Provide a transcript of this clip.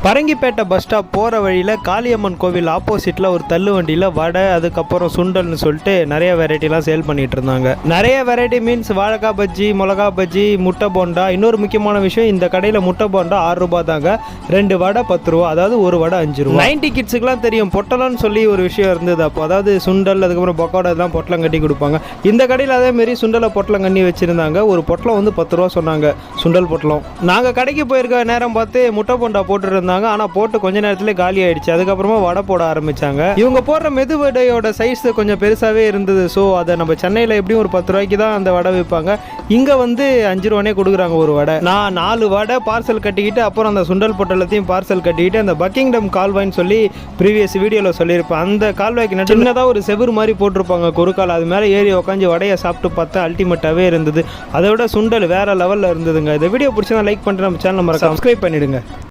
Parangipettai bus stop போகிற வழியில் காளியம்மன் கோவில் ஆப்போசிட்டில் ஒரு தள்ளு வண்டியில் வடை, அதுக்கப்புறம் சுண்டல்னு சொல்லிட்டு நிறைய வெரைட்டிலாம் சேல் பண்ணிகிட்டு இருந்தாங்க. நிறைய வெரைட்டி மீன்ஸ் வாழைக்காய் பஜ்ஜி, மிளகா பஜ்ஜி, முட்டை போண்டா. இன்னொரு முக்கியமான விஷயம், இந்த கடையில் முட்டை போண்டா 6 ரூபா தாங்க, 2 வடை 10 ரூபா, அதாவது ஒரு வடை 5 ரூபா. 90 கிட்ஸுக்குலாம் தெரியும் பொட்டலம்னு சொல்லி ஒரு விஷயம் இருந்தது அப்போ, அதாவது சுண்டல், அதுக்கப்புறம் பக்கோடா இதெல்லாம் பொட்டலம் கட்டி கொடுப்பாங்க. இந்த கடையில் அதேமாரி சுண்டலை பொட்டலம் கண்ணி வச்சுருந்தாங்க. ஒரு பொட்டலம் வந்து 10 ரூபா சொன்னாங்க, சுண்டல் பொட்டலம். நாங்கள் கடைக்கு போயிருக்க நேரம் பார்த்து முட்டை போண்டா போட்டுருந்தாங்க. ஆனால் போட்டு கொஞ்ச நேரத்தில் காலி ஆயிடுச்சு. அதுக்கப்புறமா வடை போட ஆரம்பிச்சாங்க. இவங்க போடுற மெது வடையோட சைஸ் கொஞ்சம் பெருசாகவே இருந்தது. ஸோ அதை நம்ம சென்னையில் எப்படியும் ஒரு 10 ரூபாய்க்கு தான் அந்த வடை விற்பாங்க. இங்கே வந்து 5 ரூபானே கொடுக்குறாங்க ஒரு வடை. நான் 4 வடை பார்சல் கட்டிக்கிட்டு, அப்புறம் அந்த சுண்டல் பொட்டலத்தையும் பார்சல் கட்டிக்கிட்டு, அந்த பக்கிங்டம் கால்வாய்ன்னு சொல்லி ப்ரீவியஸ் வீடியோவில் சொல்லியிருப்பேன். அந்த கால்வாய்க்கு சின்னதாக ஒரு செவுரு மாதிரி போட்டிருப்பாங்க குறுக்கால். அது மேலே ஏறி உட்காந்து வடையை சாப்பிட்டு பார்த்தா அல்டிமேட்டாகவே இருந்தது. அதை விட சுண்டல் வேற லெவலில் இருந்ததுங்க. இந்த வீடியோ பிடிச்சா லைக் பண்ணிட்டு நம்ம சேனல் மறக்காம சப்ஸ்கிரைப் பண்ணிடுங்க.